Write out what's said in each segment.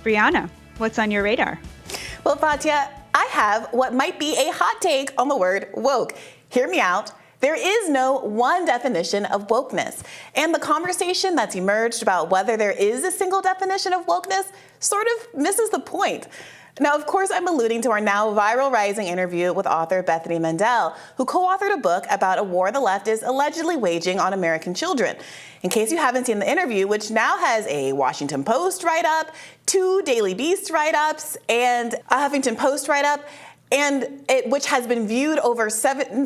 Briahna, what's on your radar? Well, Fatia, I have what might be a hot take on the word woke. Hear me out. There is no one definition of wokeness. And the conversation that's emerged about whether there is a single definition of wokeness sort of misses the point. Now, of course, I'm alluding to our now viral rising interview with author Bethany Mandel, who co-authored a book about a war the left is allegedly waging on American children. In case you haven't seen the interview, which now has a Washington Post write-up, 2 Daily Beast write-ups, and a Huffington Post write-up, which has been viewed over 7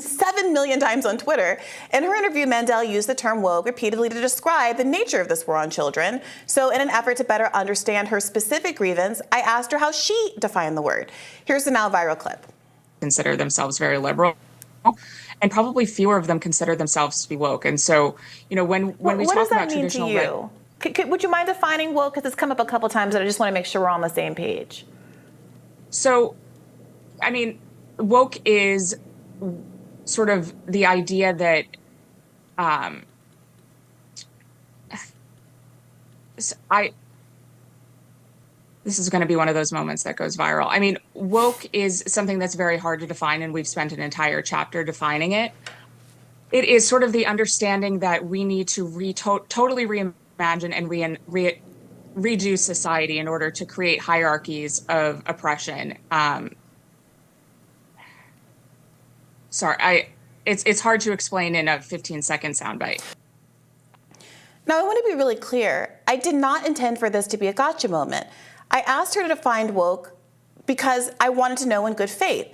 million times on Twitter. In her interview, Mandel used the term woke repeatedly to describe the nature of this war on children. So in an effort to better understand her specific grievance, I asked her how she defined the word. Here's the now viral clip. Consider themselves very liberal, and probably fewer of them consider themselves to be woke. And so, when we talk about traditional... What does that mean to you? Would you mind defining woke? Because it's come up a couple times, and I just want to make sure we're on the same page. So, woke is sort of the idea that this is going to be one of those moments that goes viral. Woke is something that's very hard to define, and we've spent an entire chapter defining it. It is sort of the understanding that we need to totally reimagine and redo society in order to create hierarchies of oppression. It's hard to explain in a 15-second soundbite. Now, I want to be really clear. I did not intend for this to be a gotcha moment. I asked her to define woke because I wanted to know in good faith.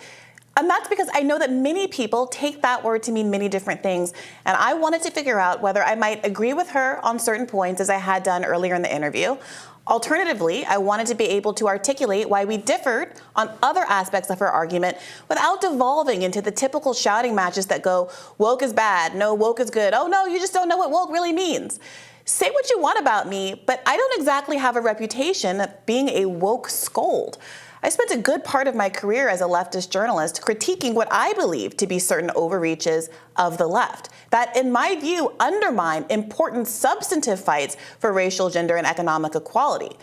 And that's because I know that many people take that word to mean many different things. And I wanted to figure out whether I might agree with her on certain points, as I had done earlier in the interview. Alternatively, I wanted to be able to articulate why we differed on other aspects of her argument without devolving into the typical shouting matches that go, woke is bad, no, woke is good, oh no, you just don't know what woke really means. Say what you want about me, but I don't exactly have a reputation of being a woke scold. I spent a good part of my career as a leftist journalist critiquing what I believe to be certain overreaches of the left that, in my view, undermine important substantive fights for racial, gender, and economic equality.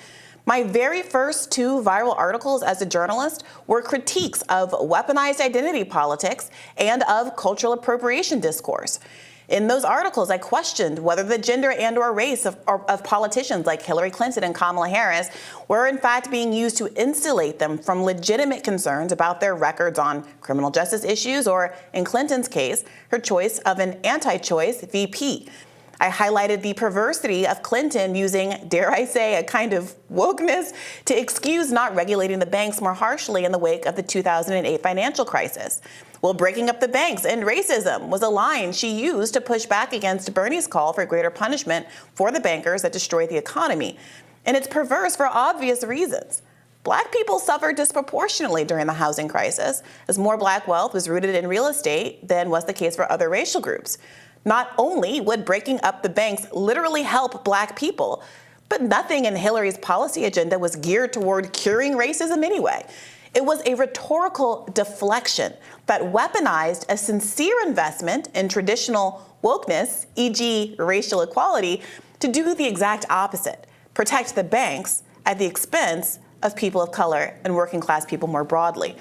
My very first 2 viral articles as a journalist were critiques of weaponized identity politics and of cultural appropriation discourse. In those articles, I questioned whether the gender and/or race of politicians like Hillary Clinton and Kamala Harris were in fact being used to insulate them from legitimate concerns about their records on criminal justice issues, or in Clinton's case, her choice of an anti-choice VP. I highlighted the perversity of Clinton using, dare I say, a kind of wokeness to excuse not regulating the banks more harshly in the wake of the 2008 financial crisis. Well, breaking up the banks and racism was a line she used to push back against Bernie's call for greater punishment for the bankers that destroyed the economy. And it's perverse for obvious reasons. Black people suffered disproportionately during the housing crisis, as more black wealth was rooted in real estate than was the case for other racial groups. Not only would breaking up the banks literally help black people, but nothing in Hillary's policy agenda was geared toward curing racism anyway. It was a rhetorical deflection that weaponized a sincere investment in traditional wokeness, e.g. racial equality, to do the exact opposite, protect the banks at the expense of people of color and working class people more broadly.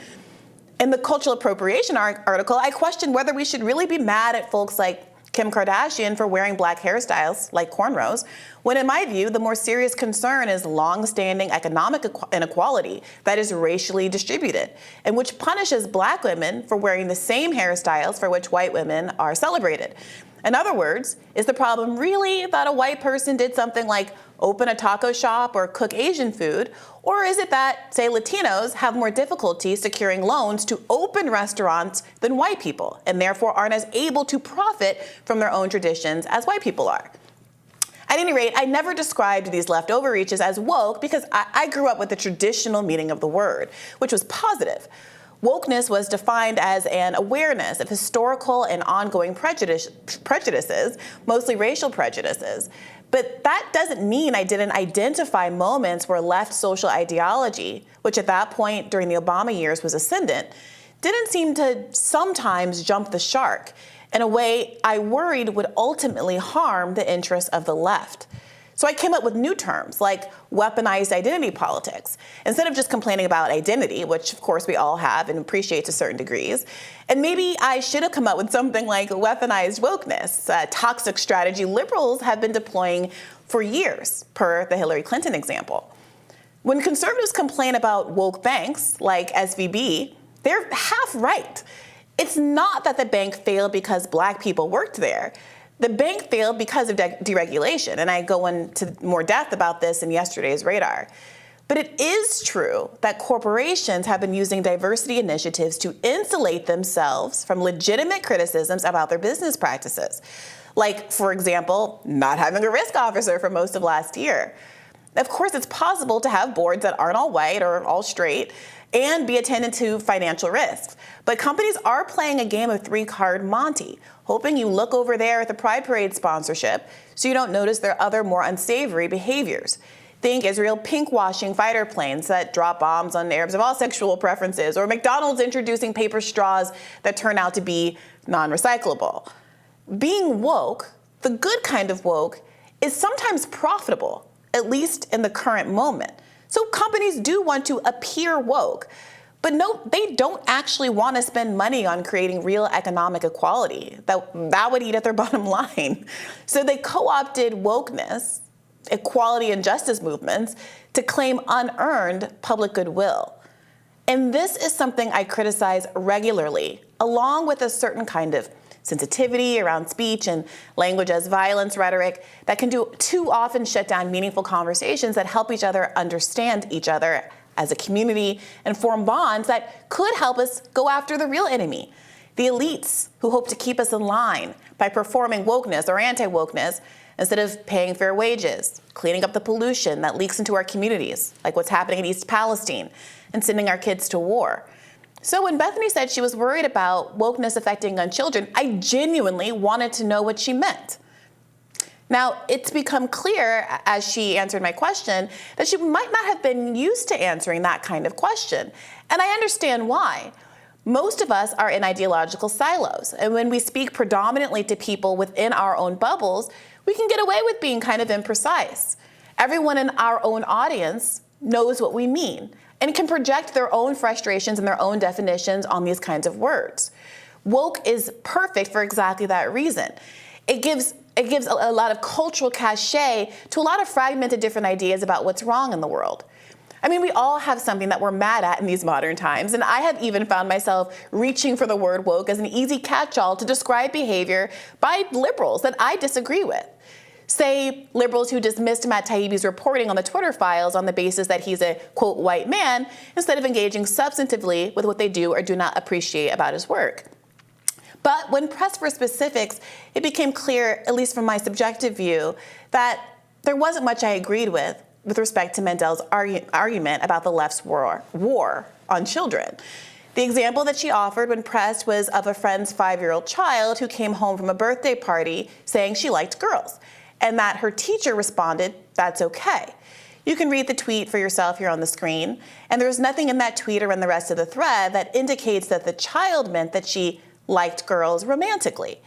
In the cultural appropriation article, I questioned whether we should really be mad at folks like Kim Kardashian for wearing black hairstyles like cornrows, when in my view, the more serious concern is long-standing economic inequality that is racially distributed, and which punishes black women for wearing the same hairstyles for which white women are celebrated. In other words, is the problem really that a white person did something like open a taco shop or cook Asian food? Or is it that, say, Latinos have more difficulty securing loans to open restaurants than white people, and therefore aren't as able to profit from their own traditions as white people are? At any rate, I never described these left overreaches as woke because I grew up with the traditional meaning of the word, which was positive. Wokeness was defined as an awareness of historical and ongoing prejudices, mostly racial prejudices. But that doesn't mean I didn't identify moments where left social ideology, which at that point during the Obama years was ascendant, didn't seem to sometimes jump the shark in a way I worried would ultimately harm the interests of the left. So I came up with new terms like weaponized identity politics, instead of just complaining about identity, which of course we all have and appreciate to certain degrees. And maybe I should have come up with something like weaponized wokeness, a toxic strategy liberals have been deploying for years, per the Hillary Clinton example. When conservatives complain about woke banks like SVB, they're half right. It's not that the bank failed because black people worked there. The bank failed because of deregulation, and I go into more depth about this in yesterday's Radar. But it is true that corporations have been using diversity initiatives to insulate themselves from legitimate criticisms about their business practices. Like, for example, not having a risk officer for most of last year. Of course, it's possible to have boards that aren't all white or all straight and be attendant to financial risks. But companies are playing a game of three-card Monte, hoping you look over there at the Pride Parade sponsorship so you don't notice their other more unsavory behaviors. Think Israel pinkwashing fighter planes that drop bombs on Arabs of all sexual preferences, or McDonald's introducing paper straws that turn out to be non-recyclable. Being woke, the good kind of woke, is sometimes profitable, at least in the current moment. So companies do want to appear woke, but no, they don't actually want to spend money on creating real economic equality. That would eat at their bottom line. So they co-opted wokeness, equality and justice movements to claim unearned public goodwill. And this is something I criticize regularly, along with a certain kind of sensitivity around speech and language as violence rhetoric that can too often shut down meaningful conversations that help each other understand each other as a community and form bonds that could help us go after the real enemy, the elites who hope to keep us in line by performing wokeness or anti-wokeness instead of paying fair wages, cleaning up the pollution that leaks into our communities, like what's happening in East Palestine, and sending our kids to war. So when Bethany said she was worried about wokeness affecting young children, I genuinely wanted to know what she meant. Now, it's become clear as she answered my question that she might not have been used to answering that kind of question. And I understand why. Most of us are in ideological silos. And when we speak predominantly to people within our own bubbles, we can get away with being kind of imprecise. Everyone in our own audience knows what we mean and can project their own frustrations and their own definitions on these kinds of words. Woke is perfect for exactly that reason. It gives a lot of cultural cachet to a lot of fragmented different ideas about what's wrong in the world. I mean, we all have something that we're mad at in these modern times, and I have even found myself reaching for the word woke as an easy catch-all to describe behavior by liberals that I disagree with. Say, liberals who dismissed Matt Taibbi's reporting on the Twitter files on the basis that he's a, quote, white man, instead of engaging substantively with what they do or do not appreciate about his work. But when pressed for specifics, it became clear, at least from my subjective view, that there wasn't much I agreed with respect to Mandel's argument about the left's war on children. The example that she offered when pressed was of a friend's 5-year-old child who came home from a birthday party saying she liked girls, and that her teacher responded, "That's okay." You can read the tweet for yourself here on the screen, and there's nothing in that tweet or in the rest of the thread that indicates that the child meant that she liked girls romantically.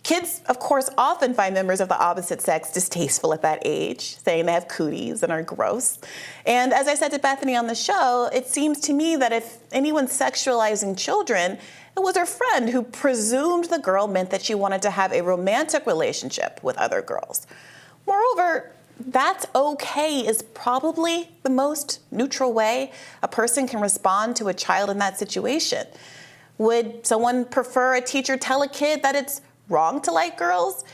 Kids, of course, often find members of the opposite sex distasteful at that age, saying they have cooties and are gross. And as I said to Bethany on the show, it seems to me that if anyone's sexualizing children, it was her friend who presumed the girl meant that she wanted to have a romantic relationship with other girls. Moreover, "that's okay" is probably the most neutral way a person can respond to a child in that situation. Would someone prefer a teacher tell a kid that it's wrong to like girls?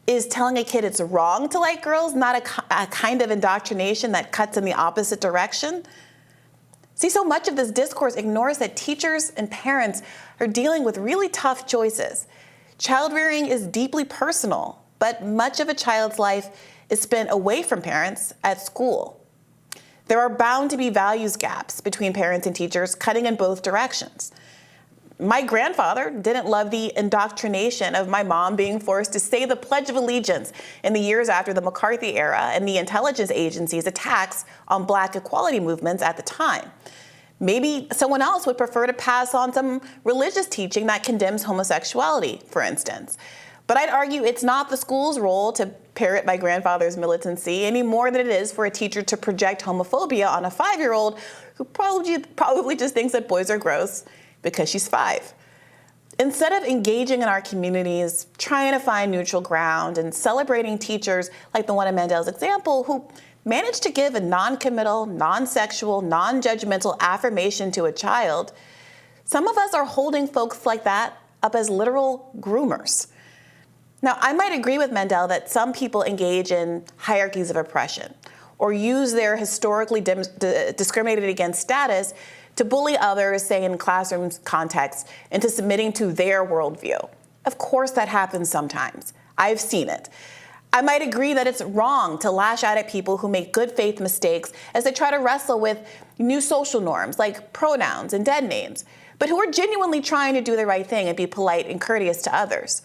Is telling a kid it's wrong to like girls not a kind of indoctrination that cuts in the opposite direction? See, so much of this discourse ignores that teachers and parents are dealing with really tough choices. Child rearing is deeply personal, but much of a child's life is spent away from parents at school. There are bound to be values gaps between parents and teachers cutting in both directions. My grandfather didn't love the indoctrination of my mom being forced to say the Pledge of Allegiance in the years after the McCarthy era and the intelligence agency's attacks on Black equality movements at the time. Maybe someone else would prefer to pass on some religious teaching that condemns homosexuality, for instance. But I'd argue it's not the school's role to parrot my grandfather's militancy any more than it is for a teacher to project homophobia on a 5-year-old who probably just thinks that boys are gross because she's 5. Instead of engaging in our communities, trying to find neutral ground and celebrating teachers like the one in Mandel's example who managed to give a non-committal, non-sexual, non-judgmental affirmation to a child, some of us are holding folks like that up as literal groomers. Now, I might agree with Mandel that some people engage in hierarchies of oppression or use their historically discriminated against status to bully others, say in classroom contexts, into submitting to their worldview. Of course that happens sometimes. I've seen it. I might agree that it's wrong to lash out at people who make good faith mistakes as they try to wrestle with new social norms like pronouns and dead names, but who are genuinely trying to do the right thing and be polite and courteous to others.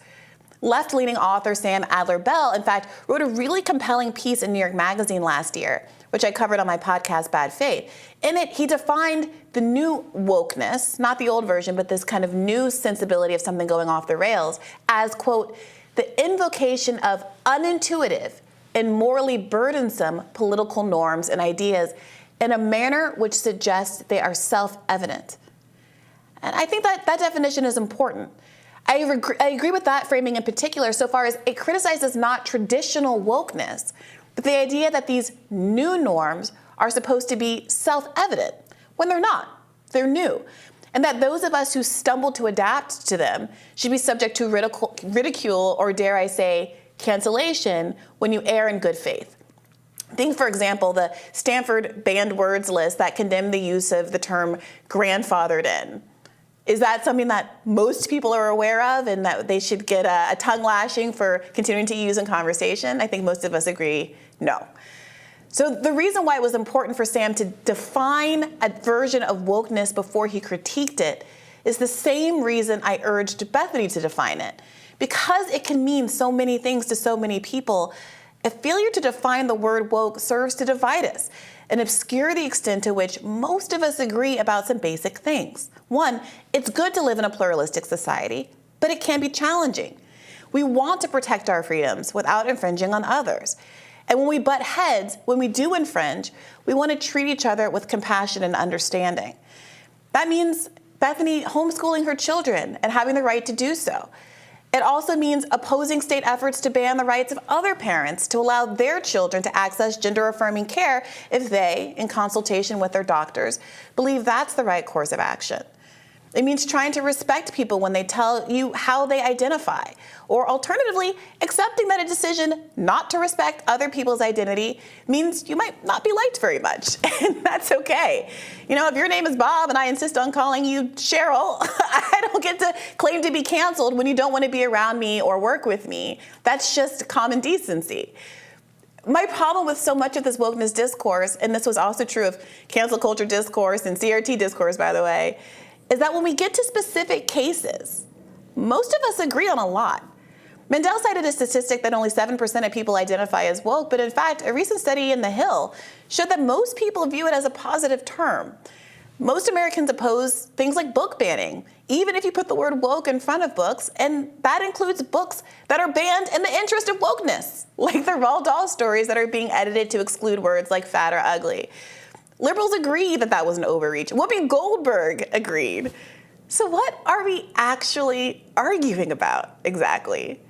Left-leaning author Sam Adler-Bell, in fact, wrote a really compelling piece in New York Magazine last year, which I covered on my podcast, Bad Faith. In it, he defined the new wokeness, not the old version, but this kind of new sensibility of something going off the rails, as, quote, the invocation of unintuitive and morally burdensome political norms and ideas in a manner which suggests they are self-evident. And I think that definition is important. I agree with that framing in particular so far as it criticizes not traditional wokeness, but the idea that these new norms are supposed to be self-evident when they're not. They're new. And that those of us who stumble to adapt to them should be subject to ridicule or, dare I say, cancellation when you err in good faith. Think, for example, the Stanford banned words list that condemned the use of the term grandfathered in. Is that something that most people are aware of and that they should get a tongue lashing for continuing to use in conversation? I think most of us agree no. So the reason why it was important for Sam to define a version of wokeness before he critiqued it is the same reason I urged Bethany to define it. Because it can mean so many things to so many people, a failure to define the word woke serves to divide us and obscure the extent to which most of us agree about some basic things. One, it's good to live in a pluralistic society, but it can be challenging. We want to protect our freedoms without infringing on others. And when we butt heads, when we do infringe, we want to treat each other with compassion and understanding. That means Bethany homeschooling her children and having the right to do so. It also means opposing state efforts to ban the rights of other parents to allow their children to access gender-affirming care if they, in consultation with their doctors, believe that's the right course of action. It means trying to respect people when they tell you how they identify, or alternatively, accepting that a decision not to respect other people's identity means you might not be liked very much, and that's okay. You know, if your name is Bob and I insist on calling you Cheryl, I don't get to claim to be canceled when you don't want to be around me or work with me. That's just common decency. My problem with so much of this wokeness discourse, and this was also true of cancel culture discourse and CRT discourse, by the way, is that when we get to specific cases, most of us agree on a lot. Mandel cited a statistic that only 7% of people identify as woke, but in fact, a recent study in The Hill showed that most people view it as a positive term. Most Americans oppose things like book banning, even if you put the word woke in front of books, and that includes books that are banned in the interest of wokeness, like the Roald Dahl stories that are being edited to exclude words like fat or ugly. Liberals agree that that was an overreach. Whoopi Goldberg agreed. So what are we actually arguing about exactly?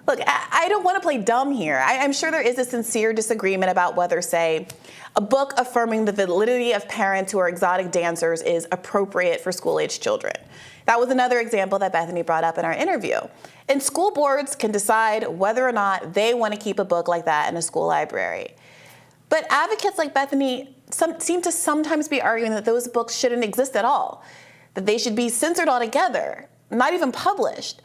Look, I don't want to play dumb here. I'm sure there is a sincere disagreement about whether, say, a book affirming the validity of parents who are exotic dancers is appropriate for school-age children. That was another example that Bethany brought up in our interview. And school boards can decide whether or not they want to keep a book like that in a school library. But advocates like Bethany seem to sometimes be arguing that those books shouldn't exist at all, that they should be censored altogether, not even published.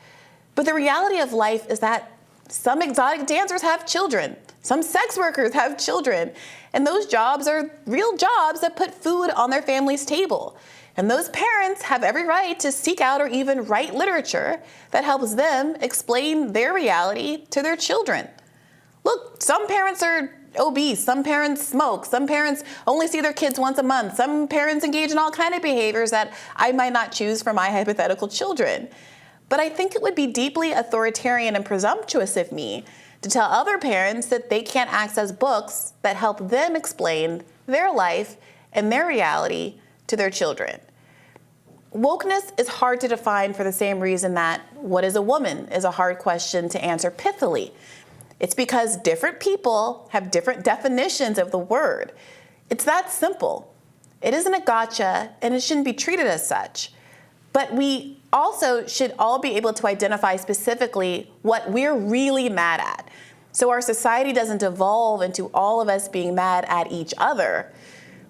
But the reality of life is that some exotic dancers have children, some sex workers have children, and those jobs are real jobs that put food on their family's table. And those parents have every right to seek out or even write literature that helps them explain their reality to their children. Look, some parents are obese, some parents smoke, some parents only see their kids once a month, some parents engage in all kinds of behaviors that I might not choose for my hypothetical children. But I think it would be deeply authoritarian and presumptuous of me to tell other parents that they can't access books that help them explain their life and their reality to their children. Wokeness is hard to define for the same reason that what is a woman is a hard question to answer pithily. It's because different people have different definitions of the word. It's that simple. It isn't a gotcha, and it shouldn't be treated as such. But we also should all be able to identify specifically what we're really mad at, so our society doesn't devolve into all of us being mad at each other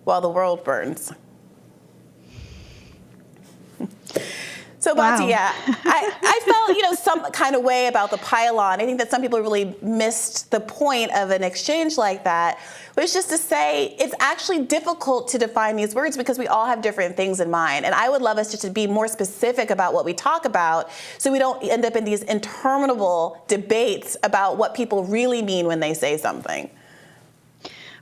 while the world burns. So, Bati, yeah, I felt, some kind of way about the pylon. I think that some people really missed the point of an exchange like that, which is to say it's actually difficult to define these words because we all have different things in mind. And I would love us just to be more specific about what we talk about so we don't end up in these interminable debates about what people really mean when they say something.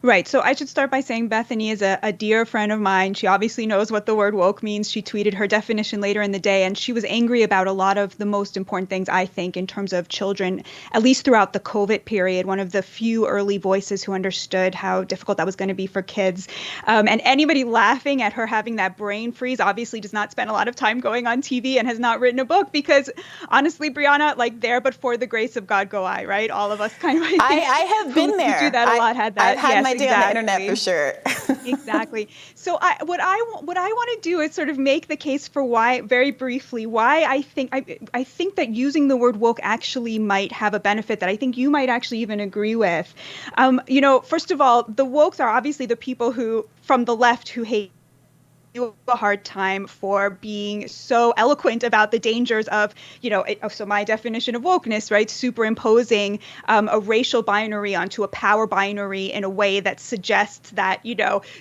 Right. So I should start by saying Bethany is a dear friend of mine. She obviously knows what the word woke means. She tweeted her definition later in the day, and she was angry about a lot of the most important things, I think, in terms of children, at least throughout the COVID period, one of the few early voices who understood how difficult that was going to be for kids. And anybody laughing at her having that brain freeze obviously does not spend a lot of time going on TV and has not written a book because honestly, Briahna, like there, but for the grace of God go I, right? All of us kind of, I have been there. Who do that a lot had that. I've had Yes, my day on the internet for sure. Exactly. So what I want to do is sort of make the case for why, very briefly, why I think that using the word woke actually might have a benefit that I think you might actually even agree with. First of all, the wokes are obviously the people who from the left who hate you a hard time for being so eloquent about the dangers of, so my definition of wokeness, right, superimposing a racial binary onto a power binary in a way that suggests that,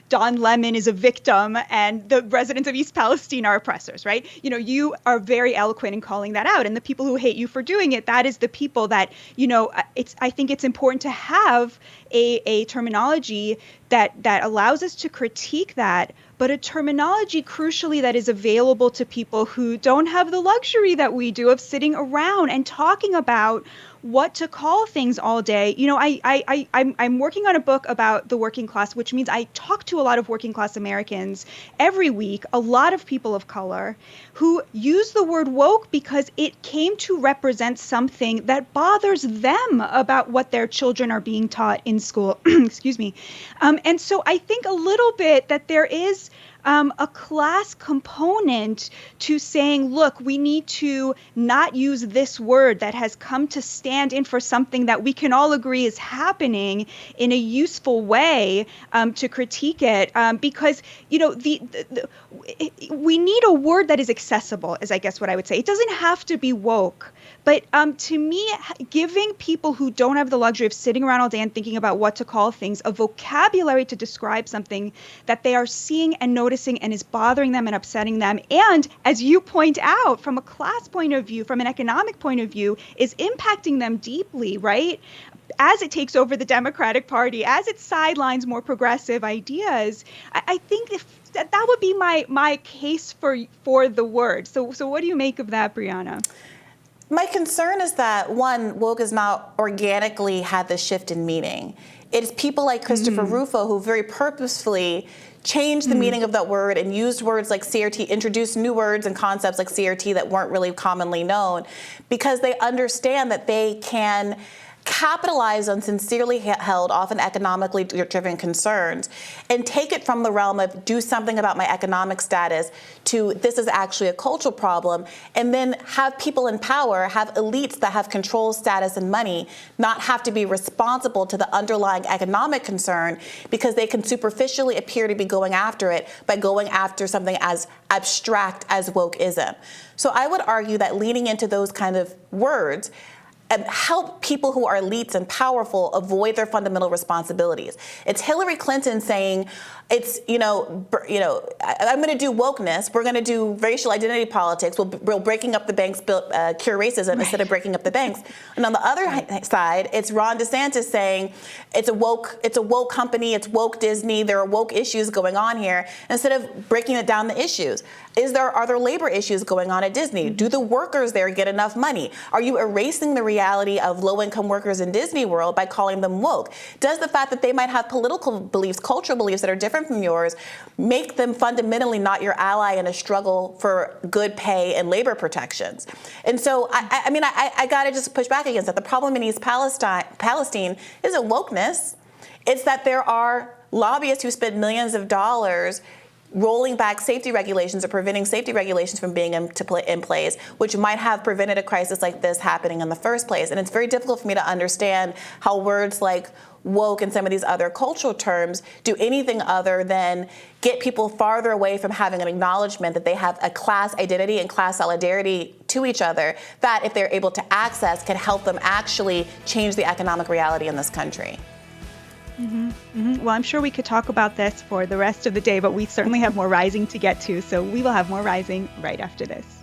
Don Lemon is a victim and the residents of East Palestine are oppressors, right? You are very eloquent in calling that out. And the people who hate you for doing it, that is the people that, I think it's important to have a terminology that allows us to critique that, but a terminology crucially that is available to people who don't have the luxury that we do of sitting around and talking about what to call things all day. I'm working on a book about the working class, which means I talk to a lot of working class Americans every week, a lot of people of color who use the word woke because it came to represent something that bothers them about what their children are being taught in school. Excuse me. And so I think a little bit that there is a class component to saying, look, we need to not use this word that has come to stand in for something that we can all agree is happening in a useful way to critique it, because, we need a word that is accessible, is I guess what I would say. It doesn't have to be woke. But to me, giving people who don't have the luxury of sitting around all day and thinking about what to call things a vocabulary to describe something that they are seeing and noticing and is bothering them and upsetting them, and as you point out, from a class point of view, from an economic point of view, is impacting them deeply, right? As it takes over the Democratic Party, as it sidelines more progressive ideas, I think that would be my case for the word. So what do you make of that, Briahna? My concern is that, one, woke has not organically had this shift in meaning. It's people like Christopher Rufo who very purposefully changed the meaning of that word and used words like CRT, introduced new words and concepts like CRT that weren't really commonly known, because they understand that they can capitalize on sincerely held, often economically driven concerns and take it from the realm of do something about my economic status to this is actually a cultural problem, and then have people in power, have elites that have control, status, and money not have to be responsible to the underlying economic concern because they can superficially appear to be going after it by going after something as abstract as wokeism. So I would argue that leaning into those kind of words help people who are elites and powerful avoid their fundamental responsibilities. It's Hillary Clinton saying, it's, I'm going to do wokeness. We're going to do racial identity politics. We're breaking up the banks, cure racism instead of breaking up the banks. And on the other side, it's Ron DeSantis saying it's a woke company, it's woke Disney. There are woke issues going on here. Instead of breaking it down the issues, are there labor issues going on at Disney? Do the workers there get enough money? Are you erasing the reality of low-income workers in Disney World by calling them woke? Does the fact that they might have political beliefs, cultural beliefs that are different from yours, make them fundamentally not your ally in a struggle for good pay and labor protections? And so, I got to just push back against that. The problem in East Palestine isn't wokeness. It's that there are lobbyists who spend millions of dollars rolling back safety regulations or preventing safety regulations from being in place, which might have prevented a crisis like this happening in the first place. And it's very difficult for me to understand how words like woke and some of these other cultural terms do anything other than get people farther away from having an acknowledgement that they have a class identity and class solidarity to each other that, if they're able to access, can help them actually change the economic reality in this country. Well, I'm sure we could talk about this for the rest of the day, but we certainly have more rising to get to. So we will have more rising right after this.